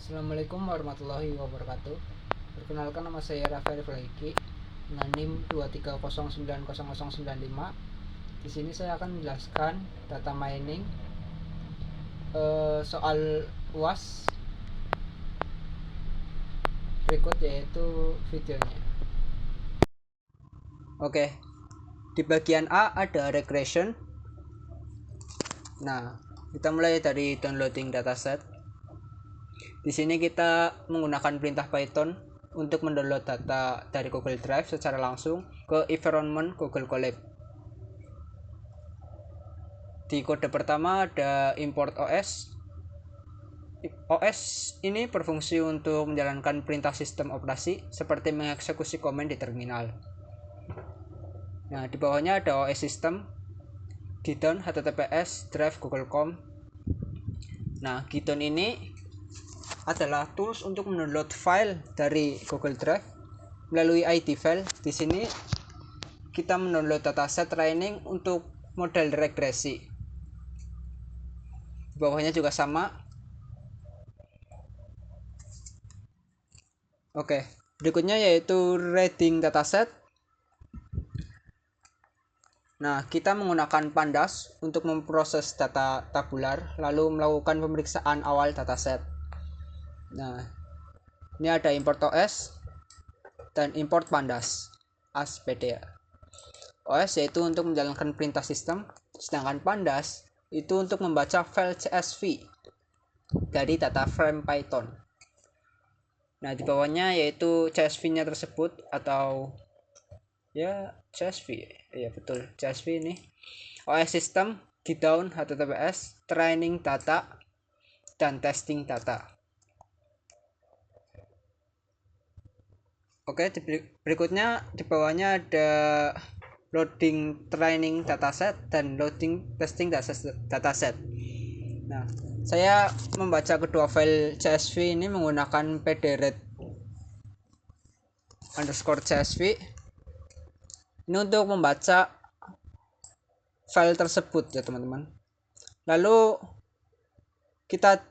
Assalamualaikum warahmatullahi wabarakatuh. Perkenalkan, nama saya Rafael Flaiki dengan NIM 230900095. Di sini saya akan menjelaskan data mining soal UAS berikut, yaitu videonya. Oke, di bagian A ada regression. Nah, kita mulai dari downloading dataset. Di sini kita menggunakan perintah Python untuk mendownload data dari Google Drive secara langsung ke environment Google Colab. Di kode pertama ada import OS. OS ini berfungsi untuk menjalankan perintah sistem operasi seperti mengeksekusi komen di terminal. Nah, di bawahnya ada OS system, Githon, HTTPS, Drive, Google.com. Nah, Githon ini adalah tools untuk mendownload file dari Google Drive melalui ID file. Di sini kita mendownload dataset training untuk model regresi. Di bawahnya juga sama. Oke, berikutnya yaitu reading dataset. Nah, kita menggunakan Pandas untuk memproses data tabular lalu melakukan pemeriksaan awal dataset. Nah, ini ada import OS dan import Pandas ASPDA. OS yaitu untuk menjalankan perintah sistem, sedangkan Pandas itu untuk membaca file CSV dari data frame Python. Nah, di bawahnya yaitu CSV-nya tersebut, atau ya CSV, ya betul CSV ini. OS system, Githon, HTTPS, training data, dan testing data. Oke, berikutnya di bawahnya ada loading training dataset dan loading testing dataset. Nah, saya membaca kedua file CSV ini menggunakan pdret_csv. Ini untuk membaca file tersebut ya teman-teman. Lalu kita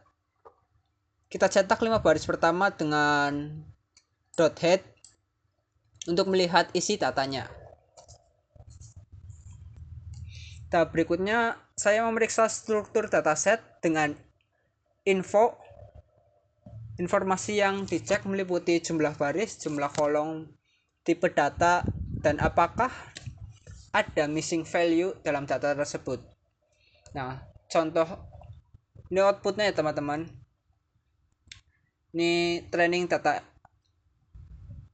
cetak 5 baris pertama dengan .head untuk melihat isi datanya. Tahap berikutnya saya memeriksa struktur dataset dengan informasi yang dicek meliputi jumlah baris, jumlah kolom, tipe data, dan apakah ada missing value dalam data tersebut. Nah, contoh ini outputnya ya teman-teman. Ini training data.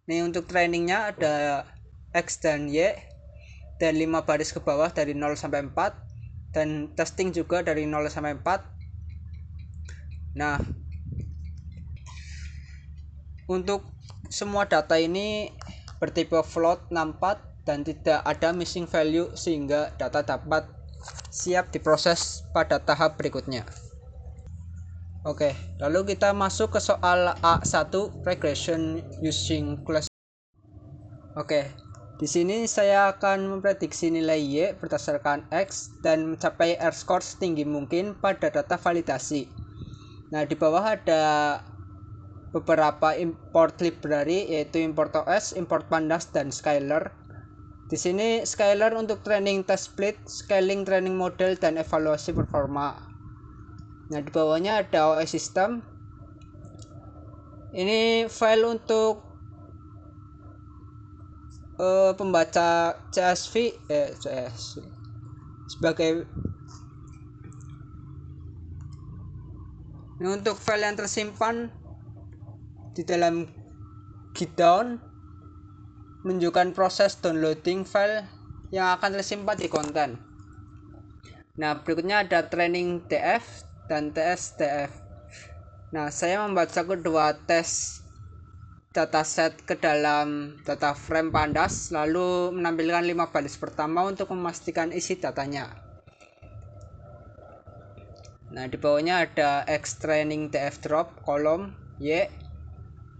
Ini untuk trainingnya ada X dan Y dan 5 baris ke bawah dari 0 sampai 4, dan testing juga dari 0 sampai 4. Nah, untuk semua data ini bertipe float 64 dan tidak ada missing value, sehingga data dapat siap diproses pada tahap berikutnya. Oke, lalu kita masuk ke soal A1, regression using class. Oke, di sini saya akan memprediksi nilai Y berdasarkan X dan mencapai R-score setinggi mungkin pada data validasi. Nah, di bawah ada beberapa import library, yaitu import OS, import Pandas, dan Scalar. Di sini Scalar untuk training test split, scaling training model, dan evaluasi performa. Nah, di bawahnya ada OS system. Ini file untuk pembaca CSV sebagai ini untuk file yang tersimpan di dalam Githon, menunjukkan proses downloading file yang akan tersimpan di konten. Nah, berikutnya ada training df dan ts df. Nah, saya membaca kedua tes dataset ke dalam data frame Pandas lalu menampilkan 5 baris pertama untuk memastikan isi datanya. Nah, di bawahnya ada X training df drop kolom Y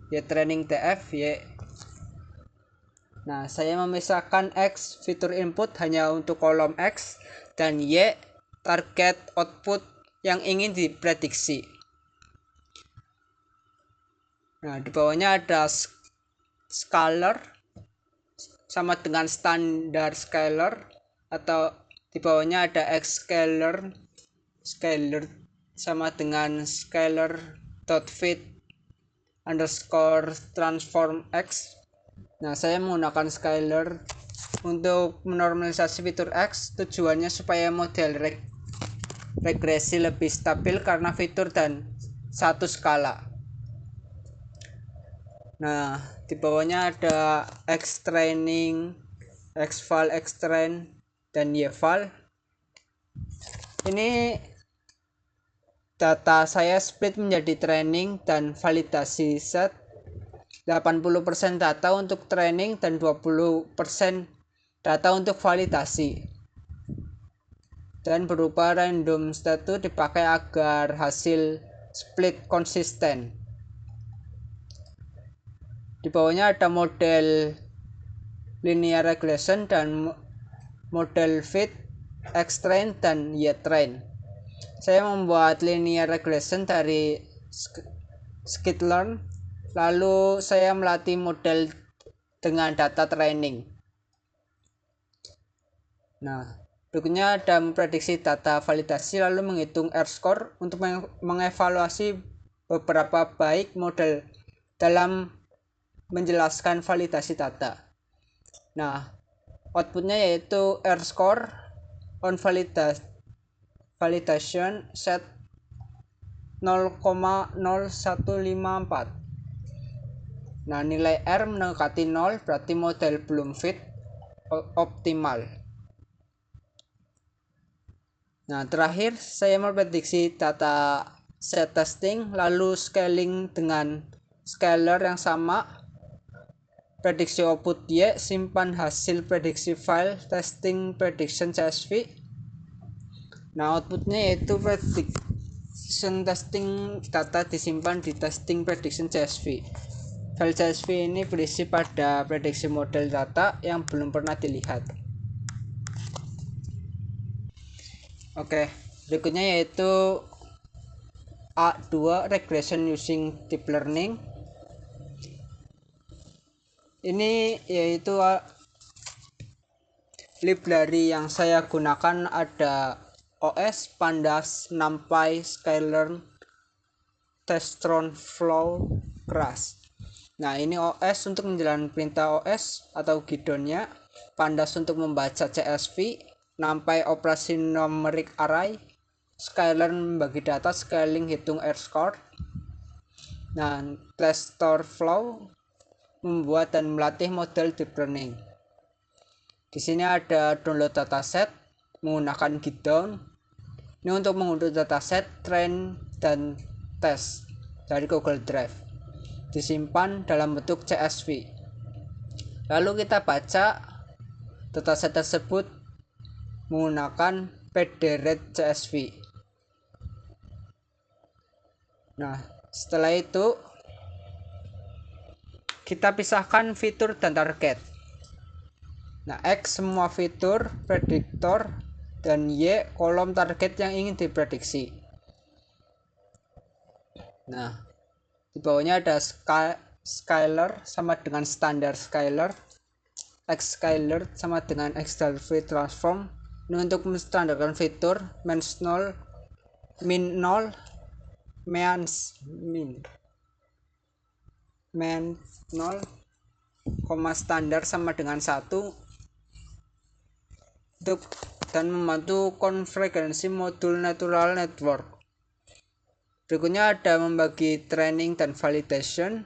training df Y. Nah, saya memisahkan X fitur input hanya untuk kolom X dan Y target output yang ingin diprediksi. Nah, di bawahnya ada scalar sama dengan standar scalar, atau di bawahnya ada x scalar sama dengan scalar dot fit underscore transform x. Nah, saya menggunakan scalar untuk menormalisasi fitur x. Tujuannya supaya model regresi lebih stabil karena fitur dan satu skala. Nah, di bawahnya ada x training, x val, x train, dan y val. Ini data saya split menjadi training dan validasi set. 80% data untuk training dan 20% data untuk validasi. Dan berupa random state dipakai agar hasil split konsisten. Di bawahnya ada model linear regression dan model fit, x train, dan y train. Saya membuat linear regression dari skitlearn, lalu saya melatih model dengan data training. Nah, berikutnya ada memprediksi data validasi lalu menghitung R-score untuk mengevaluasi beberapa baik model dalam menjelaskan validasi data. Nah, outputnya yaitu R-score on validation set 0,0154. Nah, nilai R mendekati 0 berarti model belum fit optimal. Nah, terakhir saya memprediksi data set testing lalu scaling dengan scalar yang sama. Prediksi output Y, simpan hasil prediksi file testing prediction CSV. Nah, outputnya yaitu prediction testing data disimpan di testing prediction CSV. File CSV ini berisi pada prediksi model data yang belum pernah dilihat. Oke, berikutnya yaitu A2 regression using deep learning. Ini yaitu library yang saya gunakan ada OS, Pandas, NumPy, Skylern, Testron, Flow, Crash. Nah, ini OS untuk menjalankan perintah OS atau guidonnya, Pandas untuk membaca CSV, NumPy operasi numeric array, Skylern membagi data, scaling, hitung R-score. Nah, TensorFlow membuat dan melatih model deep learning. Di sini ada download dataset menggunakan Gitdown. Ini untuk mengunduh dataset, train, dan tes dari Google Drive. Disimpan dalam bentuk CSV. Lalu kita baca dataset tersebut menggunakan pdret CSV. Nah, setelah itu kita pisahkan fitur dan target. Nah, X semua fitur prediktor dan Y kolom target yang ingin diprediksi. Nah, di bawahnya ada scalar sama dengan standar scalar, x scalar sama dengan x delphi transform. Ini untuk menstandarkan fitur max 0, min 0, max 0, standar sama dengan 1 untuk dan membantu konvergensi modul neural network. Berikutnya ada membagi training dan validation.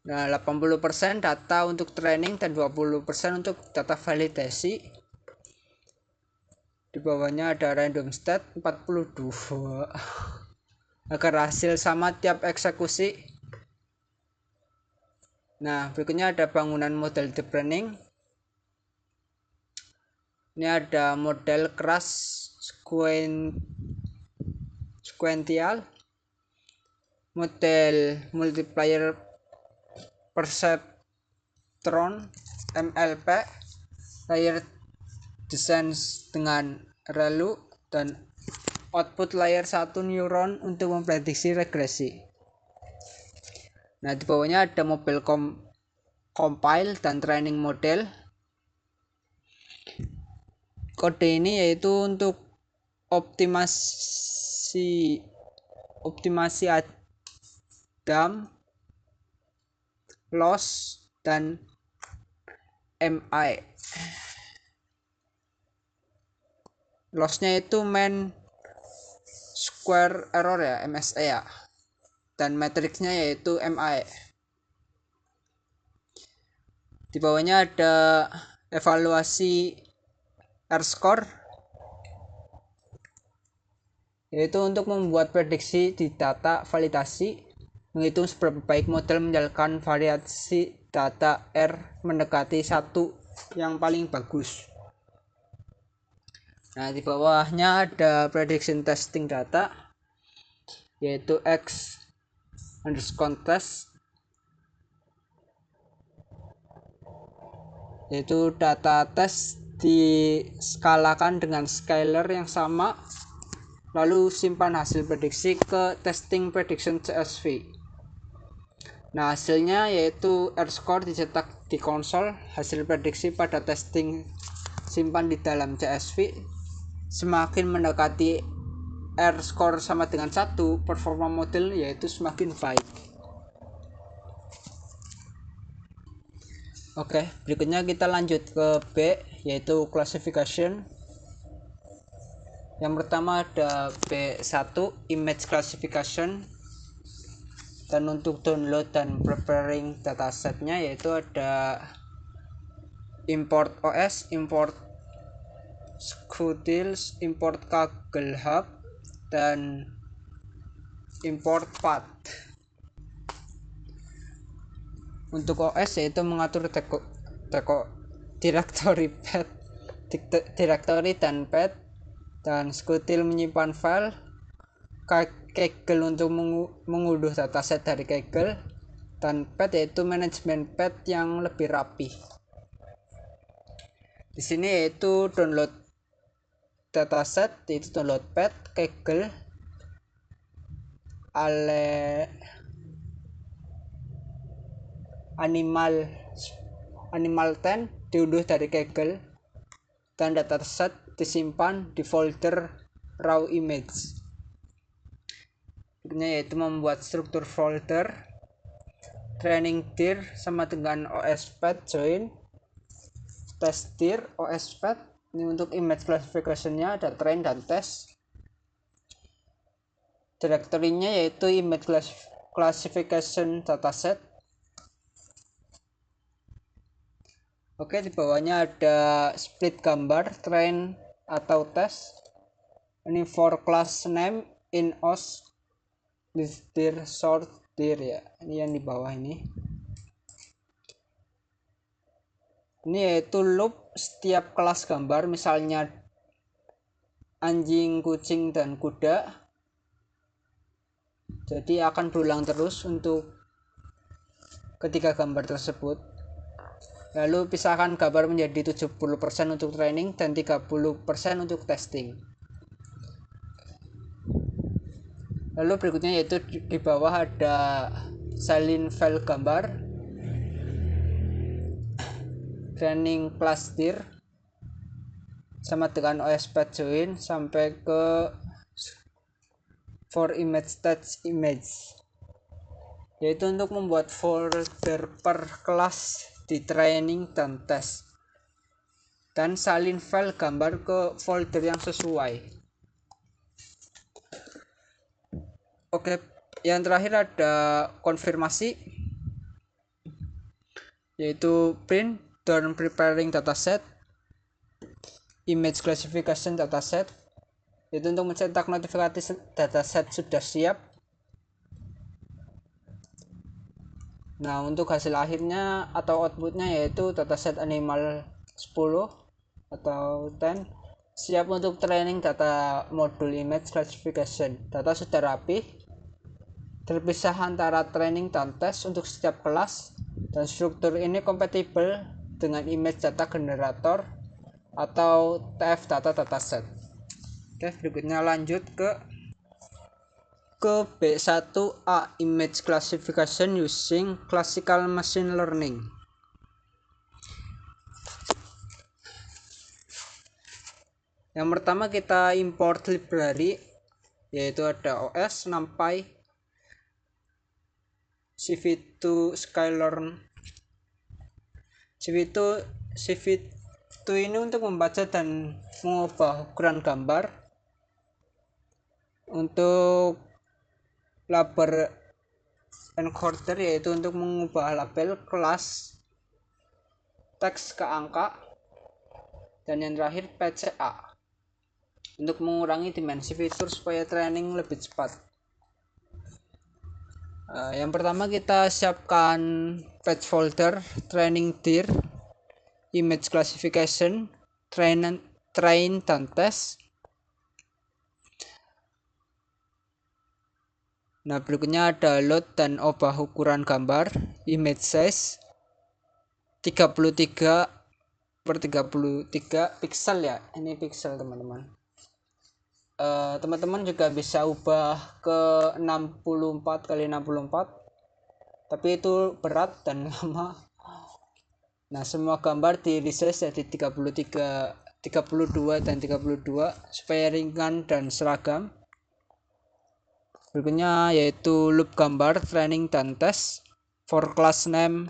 Nah, 80% data untuk training dan 20% untuk data validasi. Di bawahnya ada random state 42 agar hasil sama tiap eksekusi. Nah, berikutnya ada bangunan model deep learning. Ini ada model crash sequential, model multiplier perceptron MLP, layer desain dengan ReLU, dan output layer 1 neuron untuk memprediksi regresi. Nah, di bawahnya ada mobile compile dan training model. Kode ini yaitu untuk optimasi Adam, loss, dan MI. Lossnya itu mean square error ya, MSE ya, dan matriksnya yaitu MI. Di bawahnya ada evaluasi R-score, yaitu untuk membuat prediksi di data validasi, menghitung seberapa baik model menjalankan variasi data R mendekati 1 yang paling bagus. Nah, di bawahnya ada prediction testing data, yaitu X_test, yaitu data tes diskalakan dengan scalar yang sama, lalu simpan hasil prediksi ke testing prediction CSV. Nah, hasilnya yaitu R-score dicetak di konsol, hasil prediksi pada testing simpan di dalam CSV. Semakin mendekati R-score sama dengan 1, performa model yaitu semakin baik. Oke, berikutnya kita lanjut ke B, yaitu classification. Yang pertama ada B1, image classification. Dan untuk download dan preparing datasetnya yaitu ada import OS, import Scutils, import Kaggle Hub, dan import path. Untuk OS yaitu mengatur directory dan path, dan Scutil menyimpan file, Kaggle untuk mengunduh dataset dari Kaggle, dan path yaitu manajemen path yang lebih rapi. Di sini yaitu download dataset, yaitu download path Kaggle animal 10 diunduh dari Kaggle, dan dataset disimpan di folder raw image. Berikutnya yaitu membuat struktur folder. Training dir sama dengan OS path join, test dir OS path. Ini untuk image classification-nya ada train dan test. Directory-nya yaitu image classification dataset. Oke, di bawahnya ada split gambar, train atau test. Ini for class name in OS with dir sort dir ya. Ini yang di bawah ini. Ini yaitu loop setiap kelas gambar, misalnya anjing, kucing, dan kuda. Jadi akan berulang terus untuk ketiga gambar tersebut. Lalu pisahkan gambar menjadi 70% untuk training dan 30% untuk testing. Lalu berikutnya yaitu di bawah ada salin file gambar, training class dir sama dengan OS path join sampai ke for image touch image, yaitu untuk membuat folder per kelas di training dan test, dan salin file gambar ke folder yang sesuai. Oke, yang terakhir ada konfirmasi, yaitu print dan preparing dataset, image classification dataset, yaitu untuk mencetak notifikasi dataset sudah siap. Nah, untuk hasil akhirnya atau outputnya yaitu dataset animal 10 atau 10 siap untuk training data modul image classification. Data sudah rapi, terpisah antara training dan test untuk setiap kelas, dan struktur ini kompatibel dengan image data generator atau TF data dataset. Oke, berikutnya lanjut ke ke B1A Image Classification using Classical Machine Learning. Yang pertama kita import library, yaitu ada OS, NumPy, CV2 Skylern. CV2 ini untuk membaca dan mengubah ukuran gambar. Untuk label encoder yaitu untuk mengubah label kelas teks ke angka. Dan yang terakhir PCA untuk mengurangi dimensi fitur supaya training lebih cepat. Yang pertama kita siapkan patch folder training dir, image classification, train dan test. Nah, berikutnya ada load dan ubah ukuran gambar, image size 33/33 pixel ya. Ini pixel teman-teman. Teman-teman juga bisa ubah ke 64x64, tapi itu berat dan lama. Nah, semua gambar di resize jadi 33, 32 dan 32 supaya ringan dan seragam. Berikutnya yaitu loop gambar training dan test for class name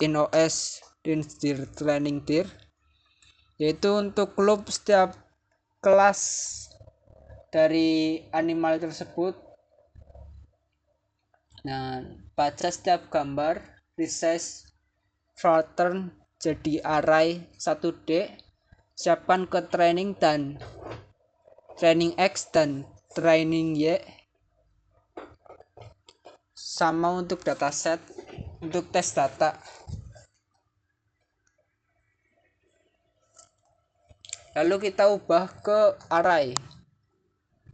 in OS in dir training dir, yaitu untuk loop setiap kelas dari animal tersebut. Nah, baca setiap gambar, resize pattern jadi array 1D, siapkan ke training dan training X dan training Y. Sama untuk dataset untuk tes data. Lalu kita ubah ke array,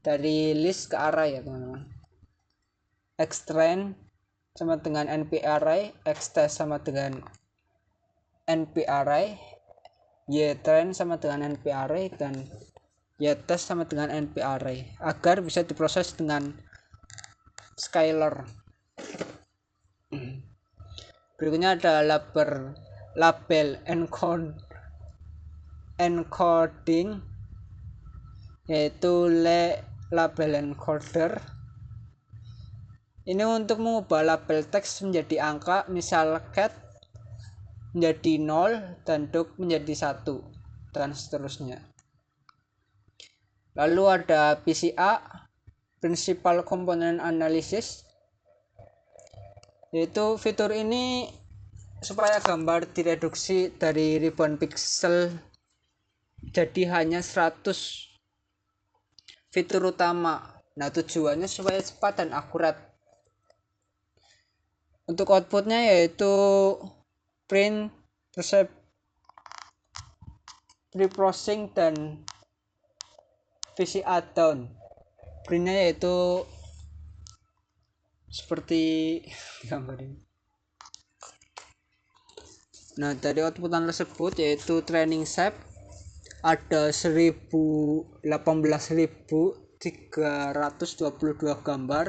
dari list ke array ya teman-teman. Xtrain sama dengan np array, xtest sama dengan np array, ytrain sama dengan np array, dan ytest sama dengan np array, agar bisa diproses dengan Skyler. Berikutnya ada label encoding, yaitu label encoder. Ini untuk mengubah label teks menjadi angka, misal cat menjadi 0 dan dog menjadi 1 dan seterusnya. Lalu ada PCA, Principal Component Analysis, yaitu fitur ini supaya gambar direduksi dari ribuan pixel jadi hanya 100 fitur utama. Nah, tujuannya supaya cepat dan akurat. Untuk outputnya yaitu print, pre-processing, dan VCA down. Printnya yaitu seperti gambar ini. Nah, dari outputan tersebut yaitu training shape ada 18.322 gambar,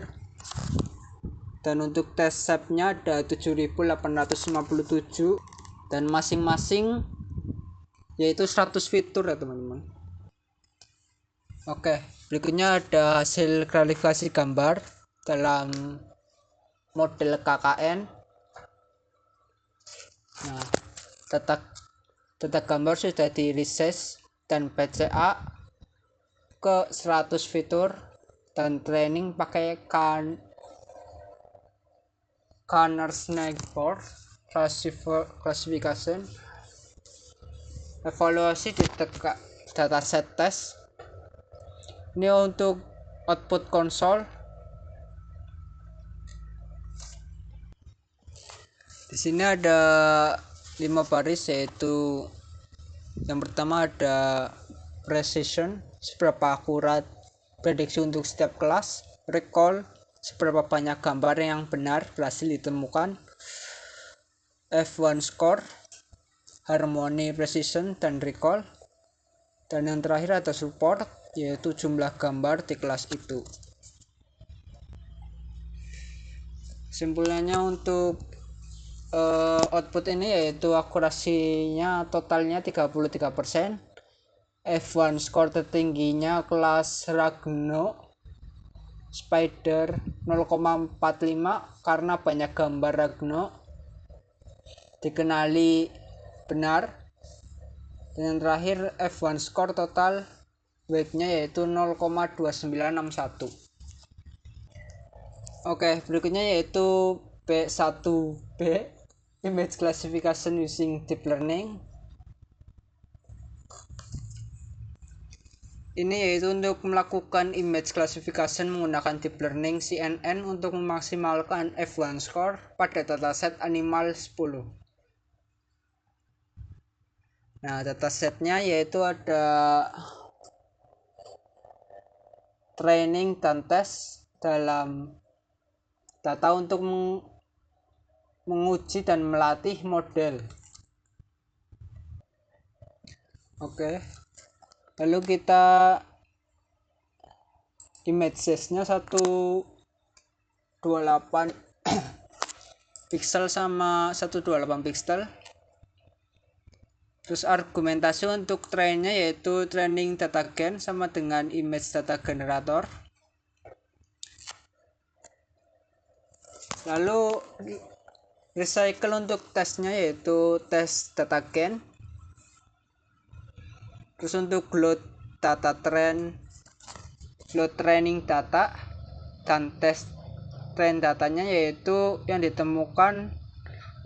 dan untuk test shape-nya ada 7.857, dan masing-masing yaitu 100 fitur ya teman-teman. Oke, berikutnya ada hasil klarifikasi gambar dalam model KKN. Nah, data gambar sudah di resize dan PCA ke 100 fitur, dan training pakai Kanner-Snag-Board classification. Evaluasi di dataset test. Ini untuk output konsol. Di sini ada 5 baris, yaitu yang pertama ada precision, seberapa akurat prediksi untuk setiap kelas, recall, seberapa banyak gambar yang benar berhasil ditemukan, F1 score, harmony, precision, dan recall, dan yang terakhir ada support, yaitu jumlah gambar di kelas itu. Kesimpulannya untuk output ini yaitu akurasinya totalnya 33%. F1 skor tertingginya kelas Ragno Spider 0,45 karena banyak gambar Ragno dikenali benar. Dan yang terakhir F1 skor total weight-nya yaitu 0,2961. Oke, berikutnya yaitu B1B, Image Classification Using Deep Learning. Ini yaitu untuk melakukan image classification menggunakan deep learning CNN untuk memaksimalkan F1 score pada dataset animal 10. Nah, datasetnya yaitu ada training dan tes dalam data untuk menguji dan melatih model. Oke. Lalu kita image size-nya 128 pixel sama 128 pixel. Terus argumentasi untuk trainnya yaitu training data gen sama dengan image data generator. Lalu recycle untuk tesnya yaitu tes data gen. Terus untuk load data load training data dan tes train datanya yaitu yang ditemukan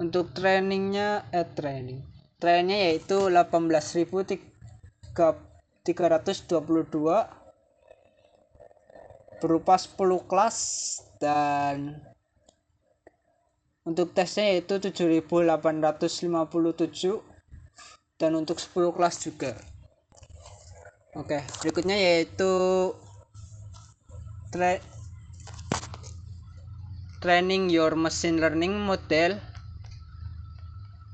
untuk trainnya yaitu 18.322 berupa 10 kelas, dan untuk tesnya yaitu 7.857 dan untuk 10 kelas juga. Oke, berikutnya yaitu training your machine learning model.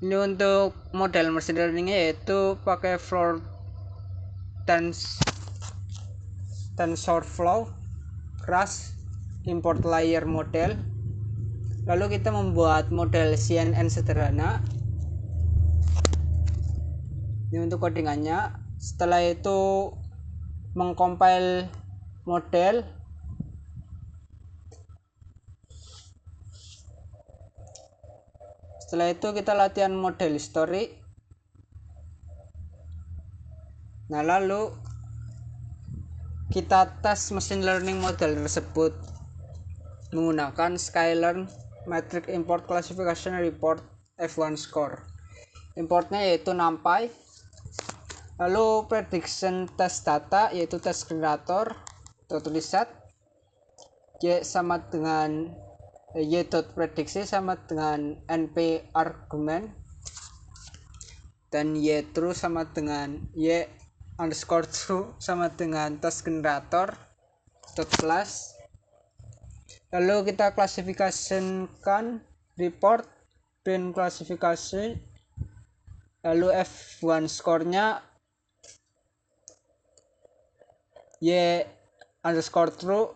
Ini untuk model machine learningnya yaitu pakai TensorFlow, Crash, import layer model. Lalu kita membuat model CNN sederhana. Ini untuk codingannya. Setelah itu mengcompile model. Setelah itu kita latihan model history. Nah, lalu kita tes machine learning model tersebut menggunakan Sklearn Metric Import Classification Report F1 Score. Importnya yaitu NumPy. Lalu prediction test data yaitu test generator .reset y sama dengan y.prediksi sama dengan np argument, dan y true sama dengan y underscore true sama dengan test generator .class. Lalu kita klasifikasikan report bin klasifikasi. Lalu F1 skornya y underscore true,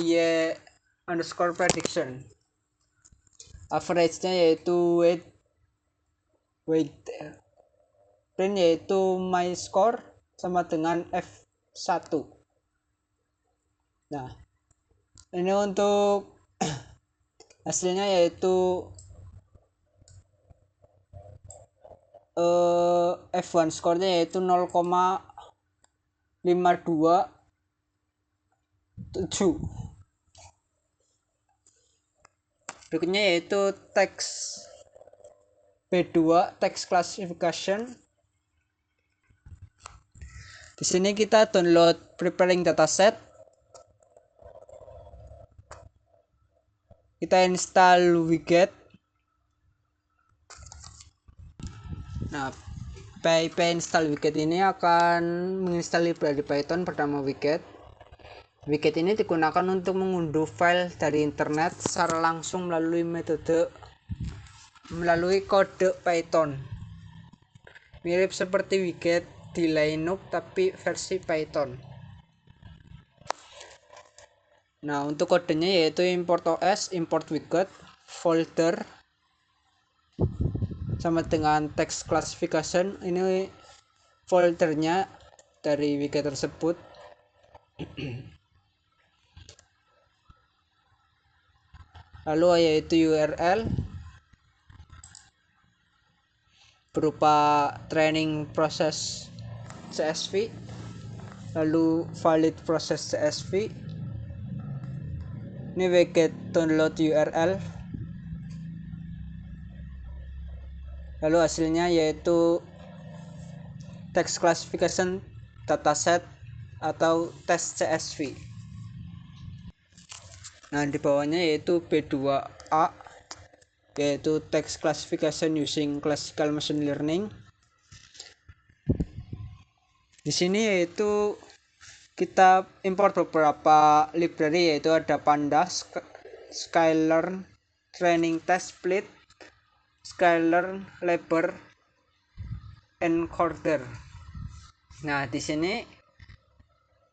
y underscore prediction. Average-nya yaitu weight print yaitu my score sama dengan F1. Nah, ini untuk hasilnya yaitu F1 skornya yaitu 0,527. Berikutnya yaitu text B2 text classification. Di sini kita download preparing dataset. Kita install Wiget. Nah, pip install Wiget ini akan menginstal library Python bernama Wiget. Wiget ini digunakan untuk mengunduh file dari internet secara langsung melalui kode Python. Mirip seperti Wiget di Linux tapi versi Python. Nah, untuk kodenya yaitu import OS, import widget, folder, sama dengan text classification. Ini foldernya dari widget tersebut. Lalu yaitu URL berupa training proses CSV, lalu valid proses CSV. Ini widget download URL, lalu hasilnya yaitu text classification dataset atau test CSV. Nah, di bawahnya yaitu B2A, yaitu text classification using classical machine learning. Di sini yaitu kita import beberapa library, yaitu ada Pandas, Sklearn, Training Test Split, Sklearn, Labor, Encoder. Nah, di sini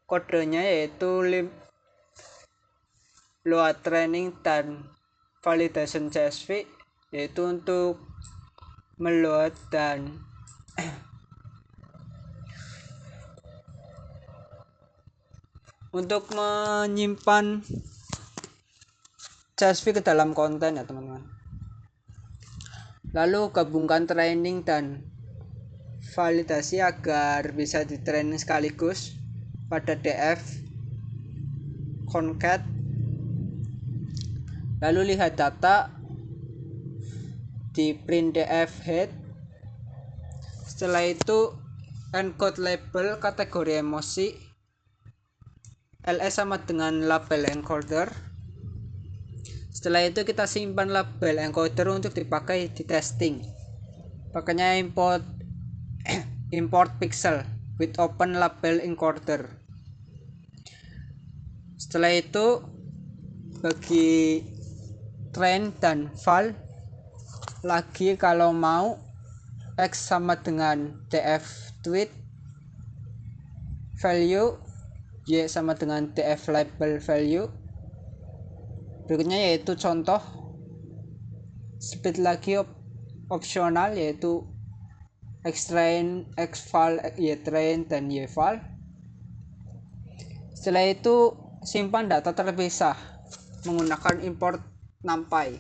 kodenya yaitu load training dan validation CSV, yaitu untuk meload dan untuk menyimpan CSV ke dalam konten ya teman-teman. Lalu gabungkan training dan validasi agar bisa di training sekaligus pada df concat. Lalu lihat data di print df head. Setelah itu encode label kategori emosi, ls sama dengan label encoder. Setelah itu kita simpan label encoder untuk dipakai di testing. Pakainya import pixel with open label encoder. Setelah itu bagi train dan val lagi, kalau mau x sama dengan df tweet value, y sama dengan df label value. Berikutnya yaitu contoh split lagi opsional, yaitu xtrain, xval, ytrain, dan yval. Setelah itu simpan data terpisah menggunakan import numpy.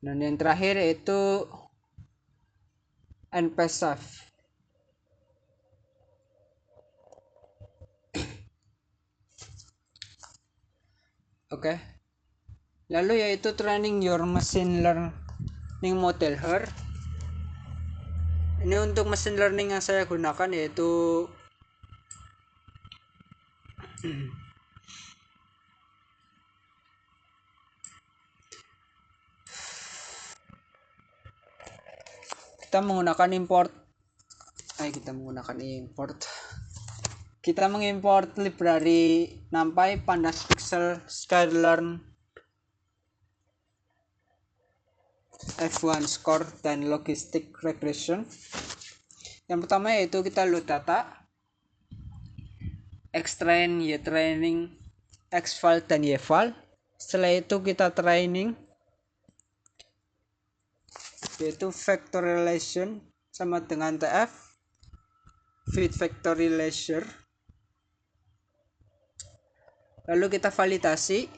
Dan yang terakhir yaitu npsave. Oke. Lalu yaitu training your machine learning model here. Ini untuk machine learning yang saya gunakan yaitu kita menggunakan import. Kita mengimport library NumPy, Pandas Pixel, Sklearn, F1 Score, dan Logistic Regression. Yang pertama yaitu kita load data, xtrain, ytraining, xval, dan yval. Setelah itu kita training, yaitu factorialization sama dengan tf with factorializer. Lalu kita validasi.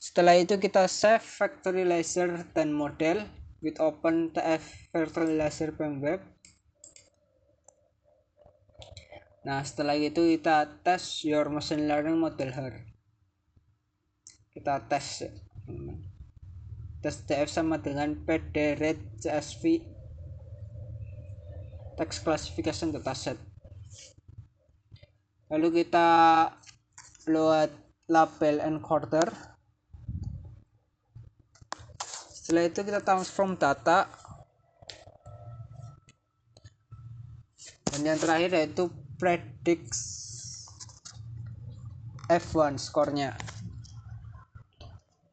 Setelah itu kita save factorializer dan model with open tf factorializer web. Nah, setelah itu kita tes your machine learning model here. Kita tes df sama dengan pd-read csv text classification dataset. Lalu kita load label encoder. Setelah itu kita transform data. Dan yang terakhir yaitu predict F1 skornya.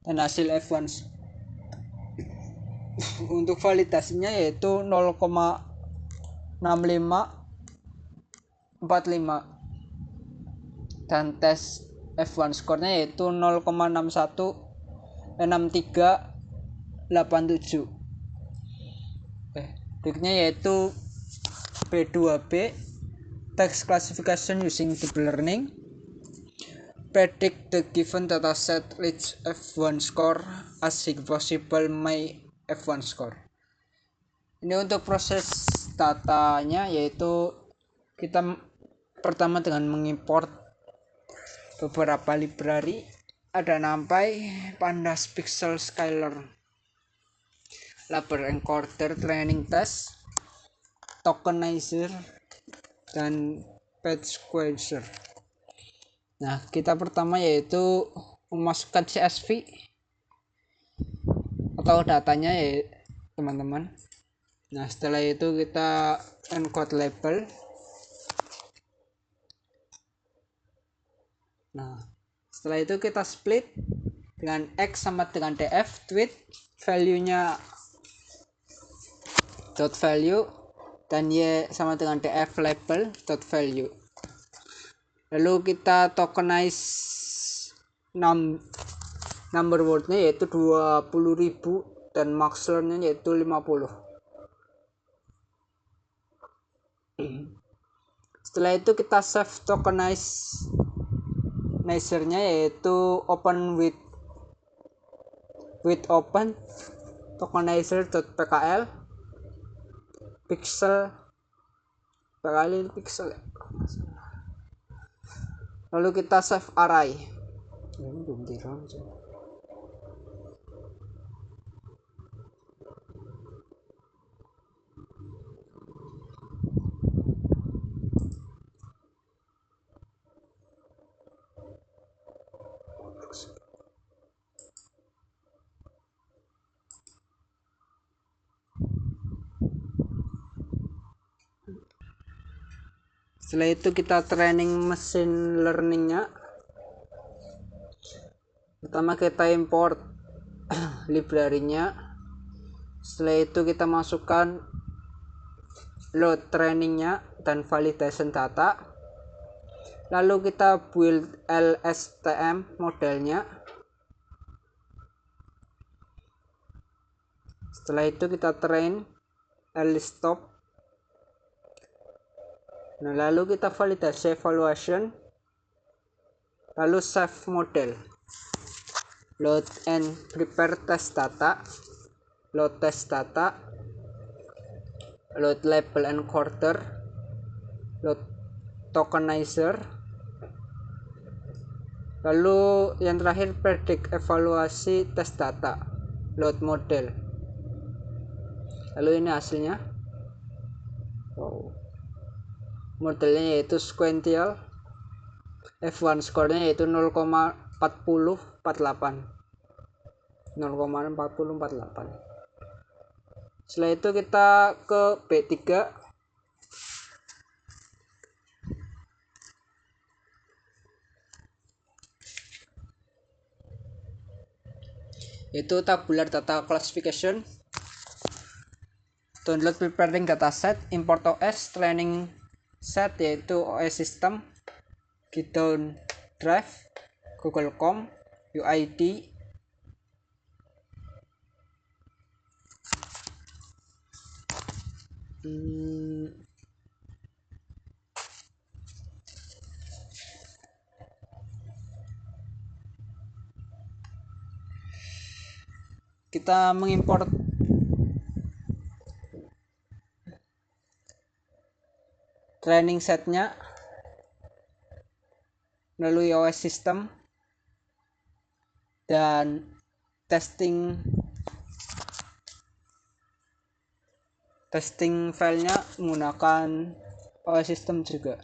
Dan hasil F1 untuk validasinya yaitu 0,65 45 dan tes F1 skornya yaitu 0,616387. Berikutnya yaitu B2B Text Classification Using Deep Learning. Predict the given dataset reach F1 score as high possible my F1 score. Ini untuk proses datanya, yaitu kita pertama dengan mengimport beberapa library. Ada NumPy, Pandas, Pixel, Scalar, Label Encoder, Training Test, Tokenizer, dan Page Quencher. Nah, kita pertama yaitu memasukkan CSV atau datanya ya teman-teman. Nah, setelah itu kita encode label. Nah, setelah itu kita split dengan X sama dengan DF, tweet value-nya dot value dan Y sama dengan DF label dot value. Lalu kita tokenize number word-nya yaitu 20.000 dan max learn-nya yaitu 50. Setelah itu kita save tokenizer-nya yaitu open with open tokenizer.pkl pixel pkl pixel. Lalu kita save array. Ini belum di-run. Setelah itu kita training machine learning-nya. Pertama kita import library-nya. Setelah itu kita masukkan load training-nya dan validation data. Lalu kita build LSTM modelnya. Setelah itu kita train lstop. Nah, lalu kita validasi evaluation. Lalu save model. Load and prepare test data. Load test data. Load label encoder. Load tokenizer. Lalu yang terakhir predict evaluasi test data. Load model. Lalu ini hasilnya. Wow. Modelnya yaitu sequential. F1 skornya yaitu 0,4048. Setelah itu kita ke B3. Yaitu tabular data classification. Download preparing dataset, import OS, training set yaitu OS system, Gdown drive, Google.com, UID, kita mengimport training setnya melalui OS system dan testing filenya menggunakan OS system juga.